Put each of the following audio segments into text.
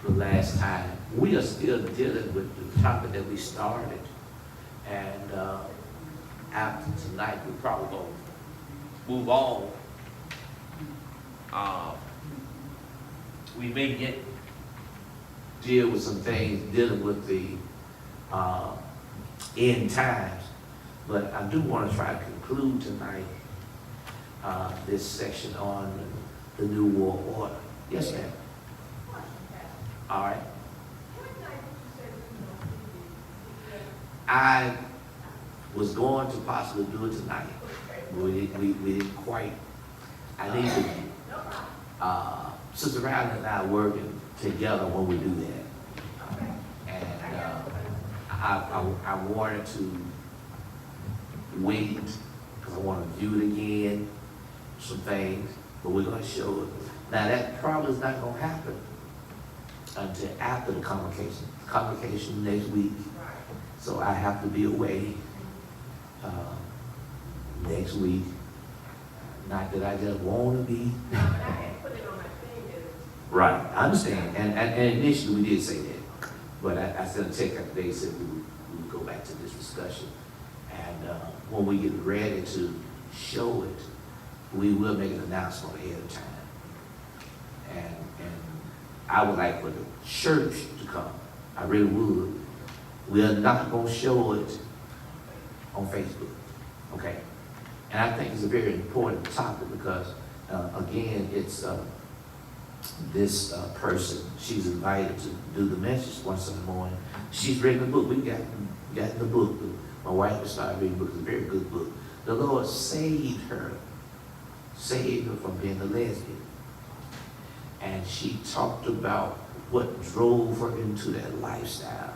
the last time. We are still dealing with the topic that we started. And after tonight, we're probably going to move on. We may get deal with some things dealing with the end times, but I do want to try to conclude tonight this section on the New World Order. Yes, ma'am. All right. I was going to possibly do it tonight. We didn't quite. I need to. Sister Riley and I are working together when we do that. And I wanted to wait because I want to view it again, some things, but we're going to show it. Now that probably is not going to happen until after the convocation. Convocation next week. So I have to be away next week. Not that I just want to be. Right, I understand. And initially we did say that. But I sent a text after they said we would go back to this discussion. And when we get ready to show it, we will make an announcement ahead of time. And I would like for the church to come. I really would. We are not going to show it on Facebook, okay? And I think it's a very important topic because, again, it's this person, she's invited to do the message one Sunday morning. She's written a book. We got the book. My wife has started reading the book. It's a very good book. The Lord saved her from being a lesbian. And she talked about what drove her into that lifestyle.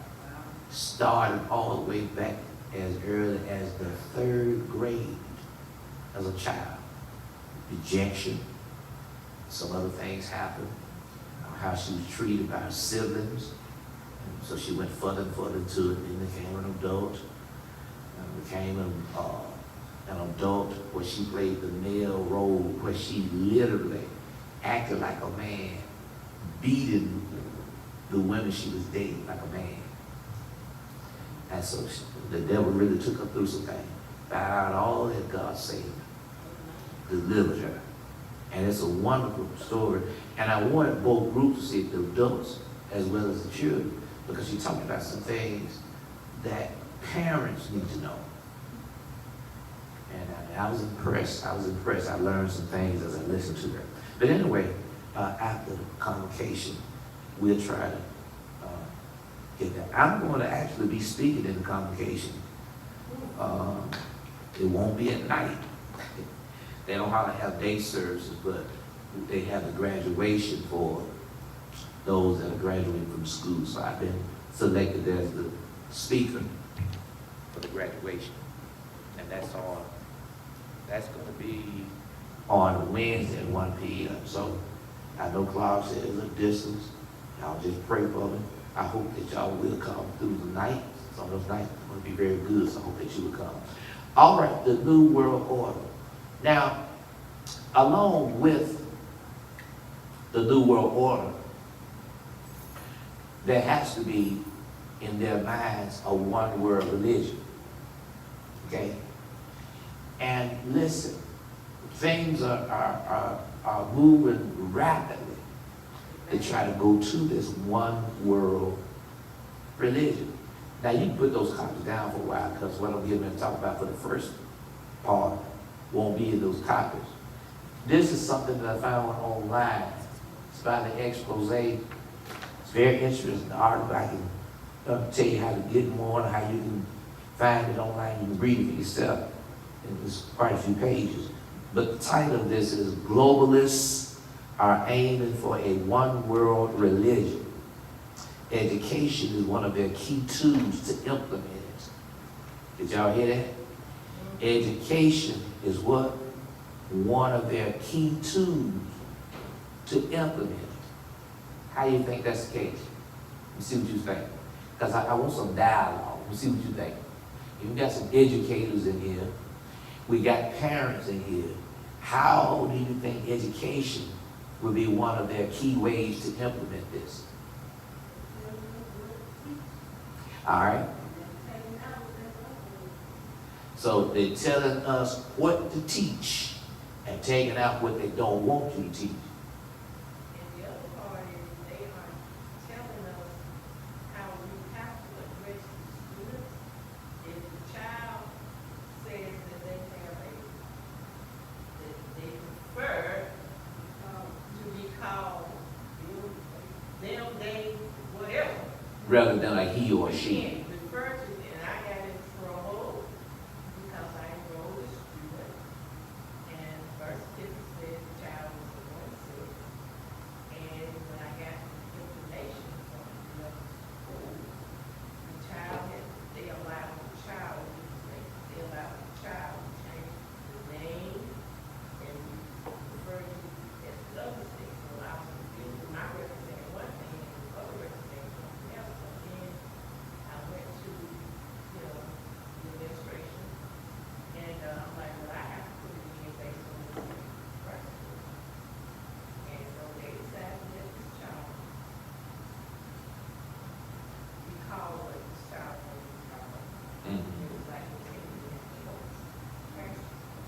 Started all the way back as early as the 3rd grade as a child. Rejection. Some other things happened. How she was treated by her siblings. And so she went further and further into it and became an adult. And became an adult where she played the male role, where she literally acted like a man, beating the women she was dating like a man. And so the devil really took her through some things. Found out all that God saved her, delivered her. And it's a wonderful story. And I wanted both groups to see it, the adults as well as the children, because she talked about some things that parents need to know. And I was impressed. I learned some things as I listened to her. But anyway, after the convocation, we'll try to get that. I'm going to actually be speaking in the convocation. It won't be at night. They don't have day services, but they have the graduation for those that are graduating from school. So I've been selected as the speaker for the graduation. And that's going to be on Wednesday at 1 p.m. So I know Clark said it's a distance. Y'all just pray for me. I hope that y'all will come through the night. Some of those nights are going to be very good, so I hope that you will come. All right, the New World Order. Now, along with the New World Order, there has to be in their minds a one world religion. Okay? And listen, things are moving rapidly to try to go to this one world religion. Now you can put those copies down for a while because what I'm getting to talk about for the first part won't be in those copies. This is something that I found online. It's by the expose. It's very interesting article. I can tell you how to get more and how you can find it online. You can read it for yourself. And there's quite a few pages. But the title of this is Globalists Are Aiming for a One World Religion. Education is one of their key tools to implement it. Did y'all hear that? Education is what? One of their key tools to implement it. How do you think that's the case? Let me see what you think. Because I want some dialogue. Let me see what you think. You got some educators in here. We got parents in here. How do you think education will be one of their key ways to implement this? All right? So they're telling us what to teach and taking out what they don't want you to teach. And the other part is they are telling us how we have to address the students. If the child says that they have that they prefer to be called them, they, whatever. Rather than a he or We she. can't refer to, and I got in trouble because I enrolled a student, and birth certificate said the child was a 1-6. And when I got information from the school, the child had, they allowed the child, they allowed the child to change the name and refer to as another six. So I was confused, and I represented one thing and the other represented something else. So then I went to, the administration, and I'm like, well, I have to put it in based on this first. And so they decided to let this child be called what this child was called. Mhm. It was like a 10-year choice. Okay?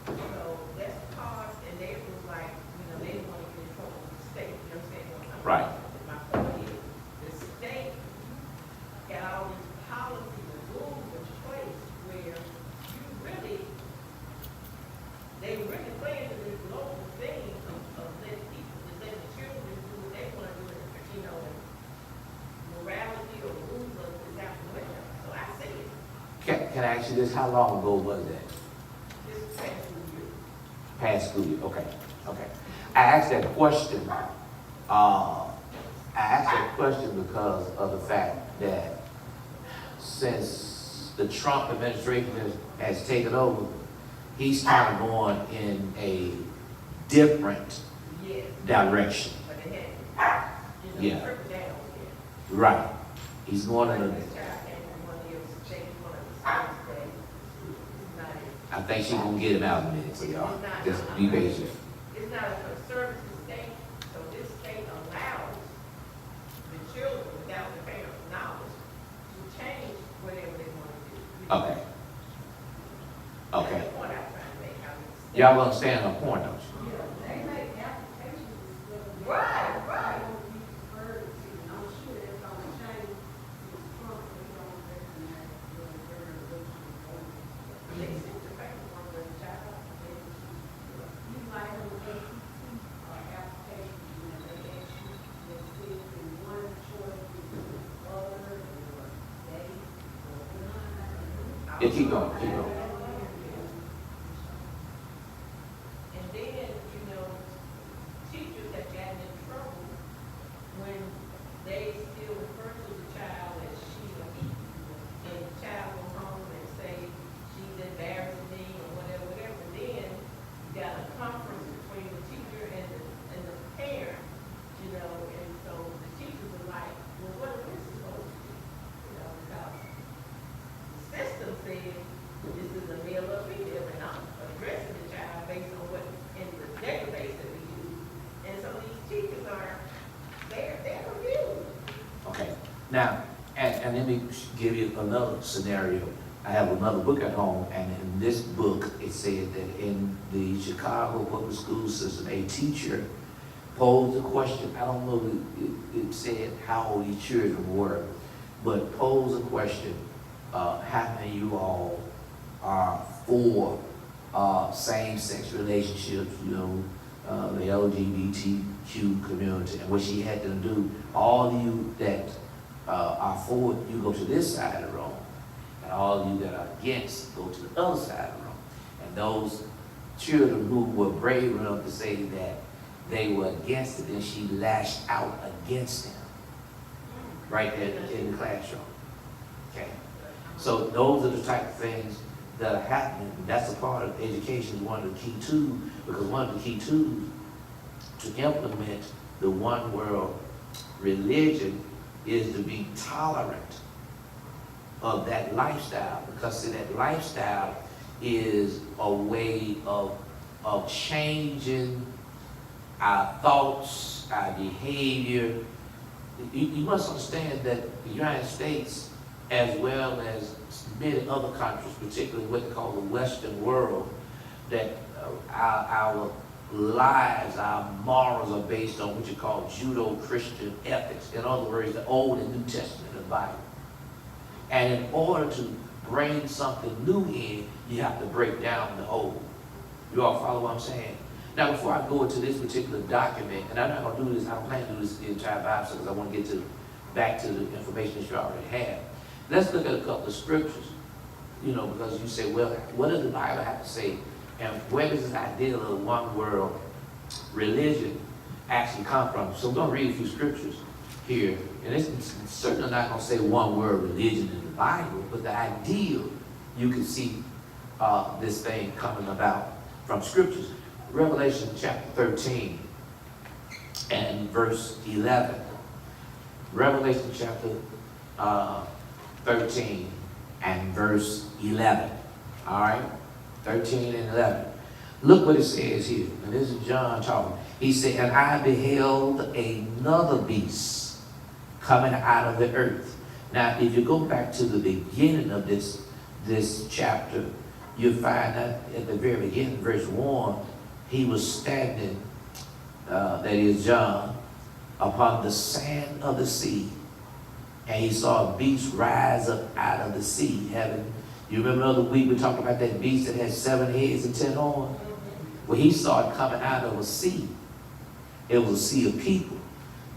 So that's part, and they was like, they didn't want to get in trouble with the state, you understand what I'm saying? Right. My point is, the state got all these policies and rules in place where you really, they really play into this global thing of letting people, to let the children do what they want to do, and morality or rules of is out the window. So I see it. Can I ask you this? How long ago was that? This past year. Past school year, okay, okay. I asked that question, because of the fact that since the Trump administration has taken over, he's kind of going in a different Yes, direction. but it had, Yeah. trickle down here. Right. He's going in This a, child came from one of your states, one of the states that is not it. I think she's gonna get him out in a minute, so y'all, just be patient. It's not a conservative state, so this state allows the children without the parents' knowledge to change whatever they want to do. Okay. Okay. That's the point I'm trying to make. How this state- Y'all understand her point, don't you? They make applications. Right, right. I'm sure that's gonna change. Trump, we don't recognize They sent the paperwork to the child. you might have applications, they ask you, they see if in one choice, other, or they, or none. Yeah, keep going, keep going. And then, teachers have gotten in trouble when they still refer to the child as she or he. And the child go home and say, she's embarrassing me or whatever, whatever. Then you got a conference between the teacher and the parent, and so the teachers are like, well, what is this supposed to be? Because the system says this is a male or female, and I'm addressing the child based on what in the database that we use. And so these teachers they're confused. Okay, now, and let me give you another scenario. I have another book at home, and in this book, it said that in the Chicago public school system, a teacher posed a question. I don't know if it said how old these children were, but posed a question, how many of you all are for same-sex relationships, the LGBTQ community, and what she had to do, all of you that are for it, you go to this side of the room, and all of you that are against, go to the other side of the room. And those children who were brave enough to say that they were against it, and she lashed out against them, right there in the classroom. Okay? So those are the type of things that are happening. That's a part of education, one of the key tools, because one of the key tools to implement the one world religion is to be tolerant of that lifestyle, because see, that lifestyle is a way of changing our thoughts, our behavior. You must understand that the United States as well as many other countries, particularly what they call the Western world, that our lives, our morals are based on what you call Judeo-Christian ethics. In other words, the Old and New Testament of the Bible. And in order to bring something new in, you have to break down the old. You all follow what I'm saying? Now, before I go into this particular document, and I'm not going to do this, I don't plan to do this the entire Bible because I want to get back to the information that you already have. Let's look at a couple of scriptures, because you say, well, what does the Bible have to say? And where does this idea of one world religion actually come from? So I'm going to read a few scriptures here. And it's certainly not going to say one word religion in the Bible, but the ideal, you can see this thing coming about from scriptures. Revelation chapter 13 and verse 11. Revelation chapter 13 and verse 11. All right? 13 and 11. Look what it says here. And this is John talking. He said, and I beheld another beast coming out of the earth. Now, if you go back to the beginning of this chapter, you find that at the very beginning, verse 1, he was standing, that is John, upon the sand of the sea. And he saw a beast rise up out of the sea. You remember the other week we talked about that beast that had 7 heads and 10 horns? Well, he saw it coming out of a sea. It was a sea of people.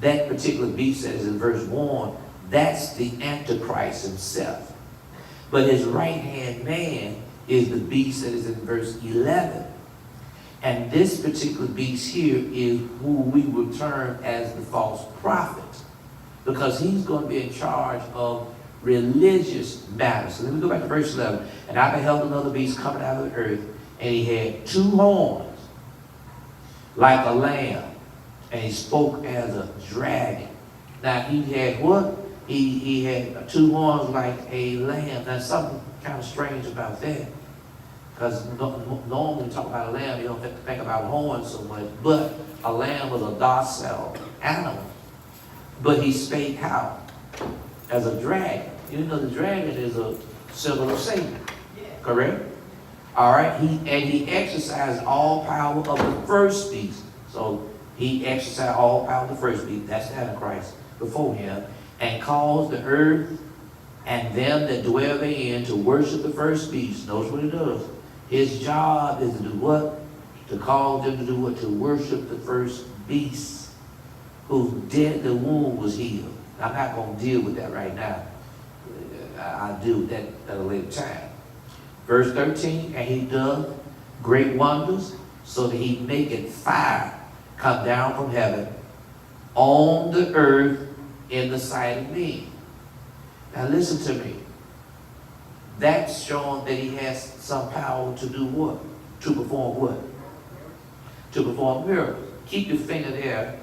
That particular beast that is in verse 1, that's the Antichrist himself. But his right-hand man is the beast that is in verse 11. And this particular beast here is who we would term as the false prophet, because he's going to be in charge of religious matters. So let me go back to verse 11. And I beheld another beast coming out of the earth, and he had 2 horns like a lamb, and he spoke as a dragon. Now he had what? He had 2 horns like a lamb. Now something kind of strange about that, because normally when you talk about a lamb, you don't think about horns so much, but a lamb was a docile animal. But he spake how? As a dragon. The dragon is a symbol of Satan. Correct? All right. He exercised all power of the first beast. So he exercised all power of the first beast. That's the Antichrist before him. And caused the earth and them that dwell therein to worship the first beast. Notice what he does. His job is to do what? To cause them to do what? To worship the first beast, whose deadly wound was healed. I'm not going to deal with that right now. I'll deal with that at a later time. Verse 13, and he doth great wonders, so that he maketh fire come down from heaven on the earth in the sight of men. Now listen to me. That's showing that he has some power to do what? To perform what? To perform miracles. Keep your finger there.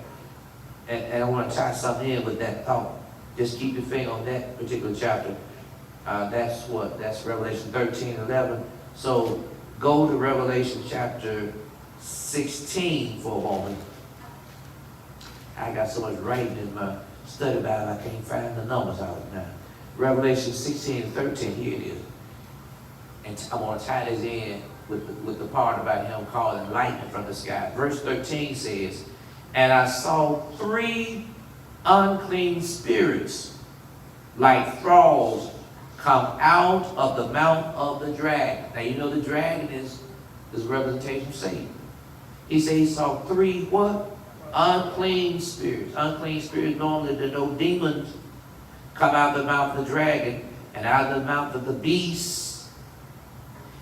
And I want to tie something in with that thought. Just keep your finger on that particular chapter. That's what? That's Revelation 13, 11. So go to Revelation chapter 16 for a moment. I got so much writing in my study Bible, I can't find the numbers out now. Revelation 16 and 13, here it is. And I want to tie this in with the part about him calling lightning from the sky. Verse 13 says, and I saw 3 unclean spirits like frogs come out of the mouth of the dragon. Now the dragon is a representation of Satan. He said he saw 3 what? Unclean spirits. Unclean spirits normally denote demons come out of the mouth of the dragon, and out of the mouth of the beast,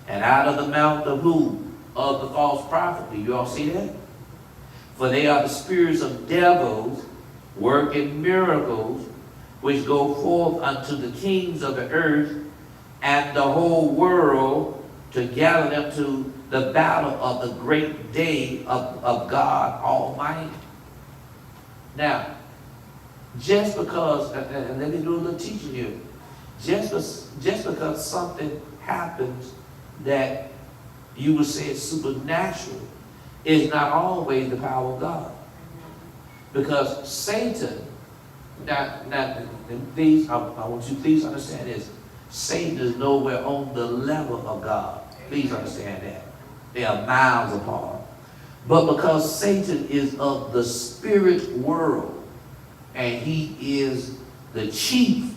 and out of the mouth of who? Of the false prophet. Do you all see that? For they are the spirits of devils working miracles, which go forth unto the kings of the earth and the whole world to gather them to the battle of the great day of God Almighty. Now, just because, and let me do a little teaching here, just because something happens that you would say is supernatural is not always the power of God. Because Satan Now, please, I want you to please understand this. Satan is nowhere on the level of God. Please understand that. They are miles apart. But because Satan is of the spirit world, and he is the chief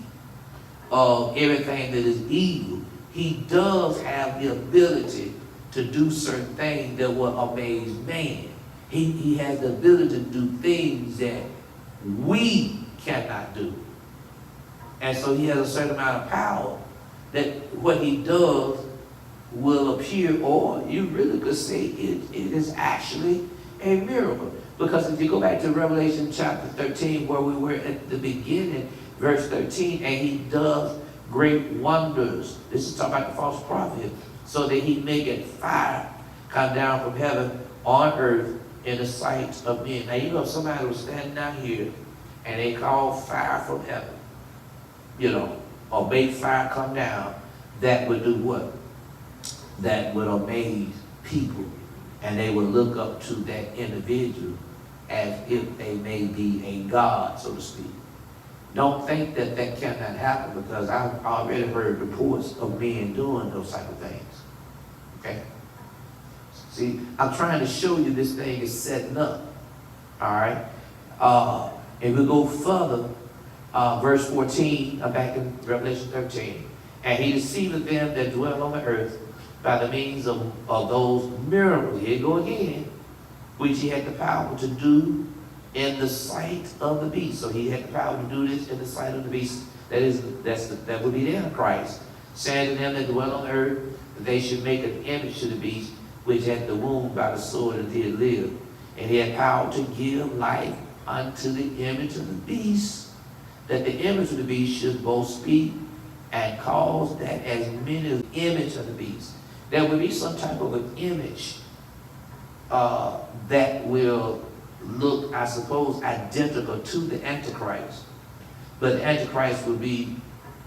of everything that is evil, he does have the ability to do certain things that will amaze man. He has the ability to do things that we cannot do. And so he has a certain amount of power that what he does will appear, or you really could say it is actually a miracle. Because if you go back to Revelation chapter 13, where we were at the beginning, verse 13, and he does great wonders. This is talking about the false prophet. So that he maketh fire come down from heaven on earth in the sight of men. Now, you know, if somebody was standing down here and they called fire from heaven, you know, or make fire come down, that would do what? That would amaze people. And they would look up to that individual as if they may be a god, so to speak. Don't think that that cannot happen, because I've already heard reports of men doing those type of things. Okay? See, I'm trying to show you this thing is setting up. All right? If we go further, verse 14, back in Revelation 13, and he deceiveth them that dwell on the earth by the means of those miracles. Here you go again, which he had the power to do in the sight of the beast. So he had the power to do this in the sight of the beast. That would be the Antichrist. Saying to them that dwell on the earth, that they should make an image to the beast, which had the wound by the sword until it lived. And he had power to give life unto the image of the beast, that the image of the beast should both speak and cause that as many as image of the beast. There will be some type of an image that will look, I suppose, identical to the Antichrist. But the Antichrist would be,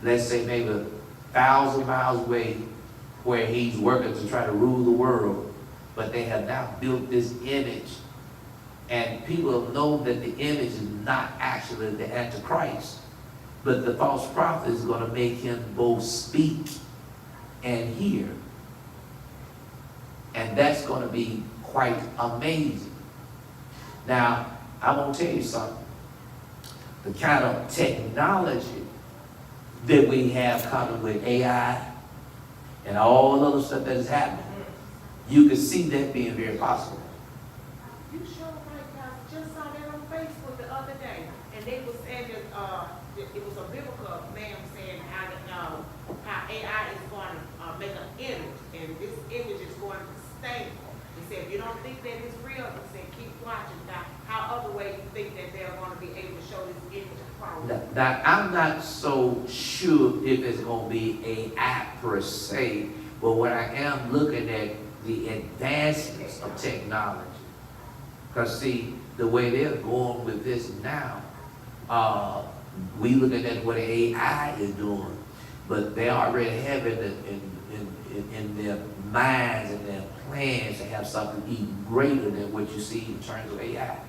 let's say, maybe 1,000 miles away, where he's working to try to rule the world. But they have now built this image. And people know that the image is not actually the Antichrist. But the false prophet is going to make him both speak and hear. And that's going to be quite amazing. Now, I'm going to tell you something. The kind of technology that we have coming with AI and all the other stuff that is happening, you can see that being very possible. You sure right, guys? Just saw that on Facebook the other day, and they were saying that it was a biblical man saying how AI is going to make an image, and this image is going to stay. He said, if you don't think that it's real, he said, keep watching. Now, how other way you think that they're going to be able to show this image of Now, I'm not so sure if it's going to be an app per se, but what I am looking at the advancements of technology. Because see, the way they're going with this now, we looking at what AI is doing, but they already have it in their minds and their plans to have something even greater than what you see in terms of AI.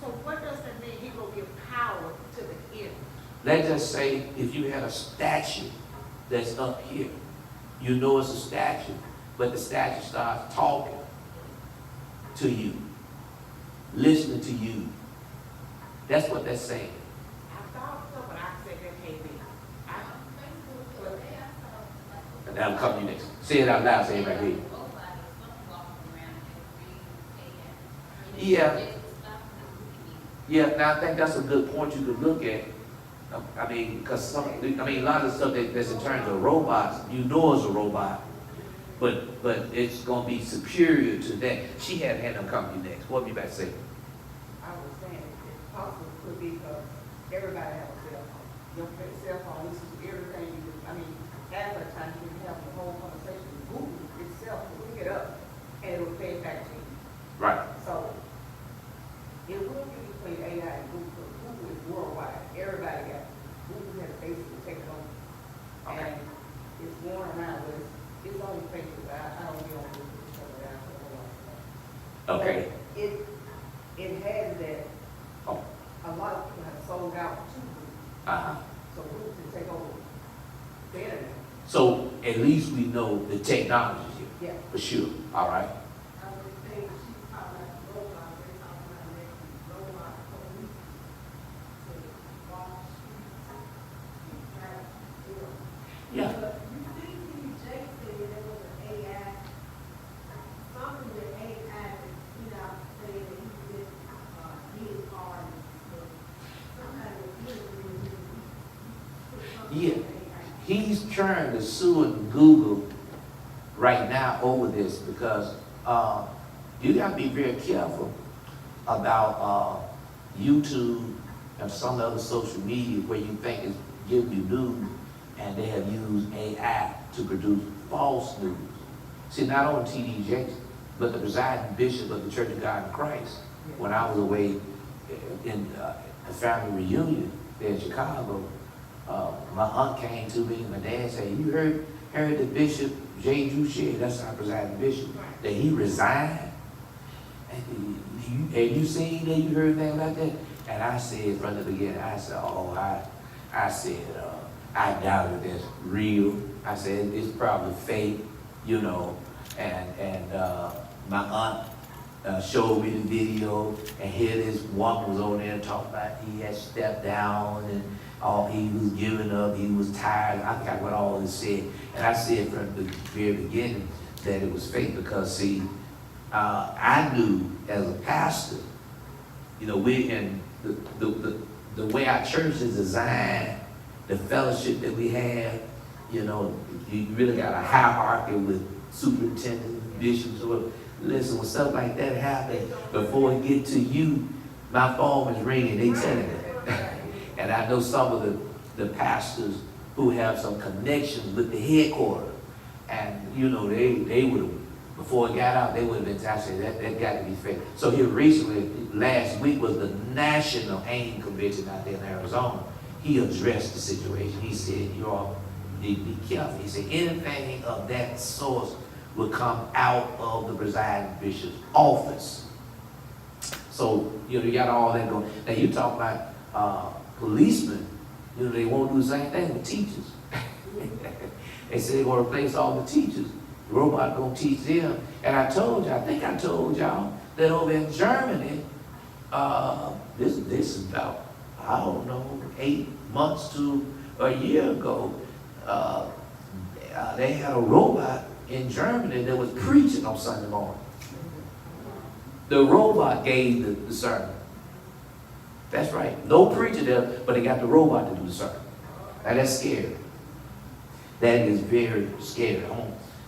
So what does that mean? He will give power to the image. Let's just say if you had a statue that's up here, you know it's a statue, but the statue starts talking to you, listening to you. That's what that's saying. I thought so, but I said that can't be. And that'll come to you next. Say it out loud, say it right here. Yeah. Yeah, now I think that's a good point you could look at. I mean, because a lot of stuff that's in terms of robots, you know it's a robot, but it's going to be superior to that. She had them come to you next. What were you about to say? I was saying it's possible could be because everybody has a cell phone. Your cell phone, this is everything you do. I mean, half the time you can have the whole conversation with Google itself, will pick it up and it will play it back to you. Right. So it will be between AI and Google. Google is worldwide. Everybody got it. Google has basically taken over. Okay. And it's going around, but it's only Facebook. I don't be on Google stuff around for a while. Okay. But it has that Oh. a lot of people have sold out to Google. Uh-huh. So who to take over better than? So at least we know the technology here, Yeah. for sure, all right? I would think she's talking about robot, they're talking about next robot police to walk streets, drive, Yeah. But you see, TJ said there was an AI, something with AI, you know, saying that he just, his part, but somebody was interviewing him. He put something Yeah. on AI. He's trying to sue Google right now over this because you got to be very careful about YouTube and some other social media where you think is giving you news and they have used AI to produce false news. See, not only T.D. Jakes, but the presiding bishop of the Church of God in Christ, when I was away in a family reunion there in Chicago, my aunt came to me and my dad said, you heard the Bishop J. Duché, that's our presiding bishop, that he resigned? And you seen that, you heard anything about that? And I said from the beginning, I said, I said, I doubt it, that's real. I said, it's probably fake, you know. And my aunt showed me the video, and here this woman was on there talking about he had stepped down and he was giving up, he was tired. I forgot what all this said. And I said from the very beginning that it was fake because, see, I knew as a pastor, you know, the way our church is designed, the fellowship that we have, you know, you really got a hierarchy with superintendents, bishops, or listen, when stuff like that happens, before it get to you, my phone is ringing, they telling me. And I know some of the pastors who have some connections with the headquarters, and you know, they would have, before it got out, they would have been saying that got to be fake. So here recently, last week was the National AIM Convention out there in Arizona. He addressed the situation. He said, you all need to be careful. He said, anything of that source will come out of the presiding bishop's office. So, you know, you got all that going. Now, you talk about policemen, you know, they won't do the same thing with teachers. They say they're going to replace all the teachers. The robot going to teach them. And I told you, I think I told y'all, that over in Germany, this is about, I don't know, 8 months to a year ago, they had a robot in Germany that was preaching on Sunday morning. The robot gave the sermon. That's right. No preacher there, but they got the robot to do the sermon. Now that's scary. That is very scary.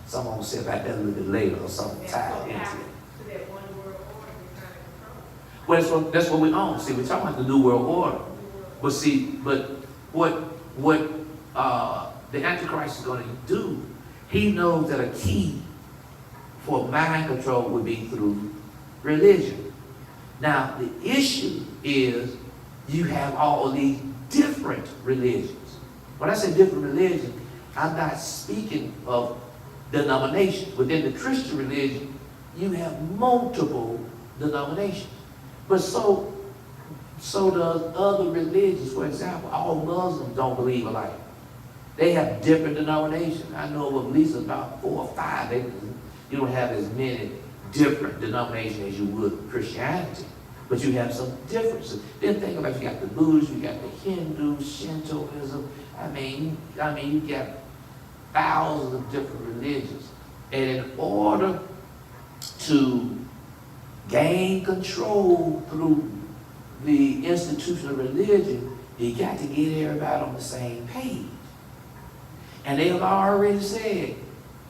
Someone will say about that a little bit later or something tied into it. To that one world order we're trying to control. Well, that's what we own. See, we're talking about the New World Order. But see, what the Antichrist is going to do, he knows that a key for mind control would be through religion. Now, the issue is you have all of these different religions. When I say different religions, I'm not speaking of denominations. Within the Christian religion, you have multiple denominations. But so does other religions. For example, all Muslims don't believe alike. They have different denominations. I know of at least about 4 or 5. You don't have as many different denominations as you would with Christianity. But you have some differences. Then think about it, you got the Buddhists, you got the Hindus, Shintoism. I mean, you got thousands of different religions. And in order to gain control through the institution of religion, you got to get everybody on the same page. And they have already said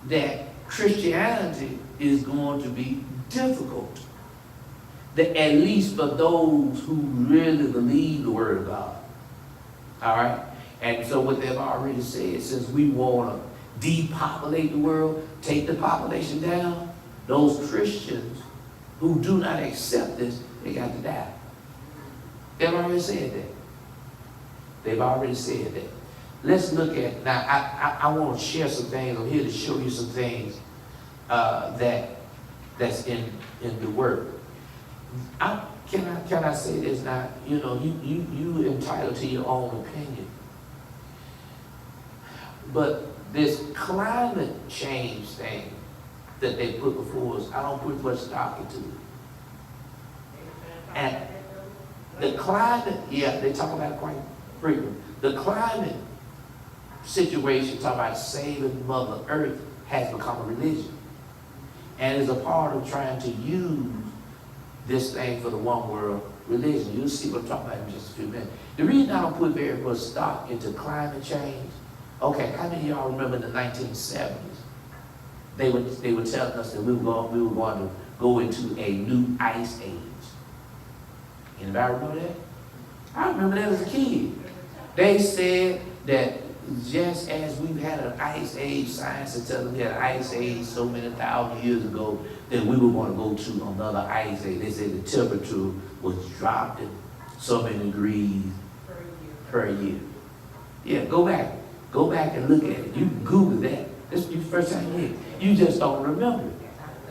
that Christianity is going to be difficult. That at least for those who really believe the Word of God. All right? And so what they've already said, since we want to depopulate the world, take the population down, those Christians who do not accept this, they got to die. They've already said that. They've already said that. Let's look at, now I want to share some things. I'm here to show you some things that's in the Word. Can I say this now? You know, you entitled to your own opinion. But this climate change thing that they put before us, I don't put much stock into it. And the climate, yeah, they talk about it quite frequently. The climate situation, talking about saving Mother Earth, has become a religion. And is a part of trying to use this thing for the one world religion. You'll see what I'm talking about in just a few minutes. The reason I don't put very much stock into climate change, okay, how many of y'all remember in the 1970s? They were telling us that we were going to go into a new ice age. Anybody remember that? I remember that as a kid. They said that just as we've had an ice age, science is telling me that ice age so many thousand years ago, that we were going to go to another ice age. They said the temperature was dropped in so many degrees per year. Yeah, go back and look at it. You can Google that. This is the first time you hear it. You just don't remember it.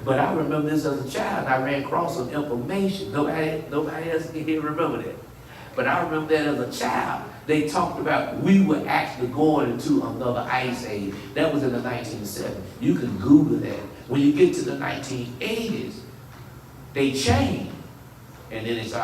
But I remember this as a child. I ran across some information. Nobody else can here remember that. But I remember that as a child. They talked about we were actually going into another ice age. That was in the 1970s. You can Google that. When you get to the 1980s, they changed. And then they started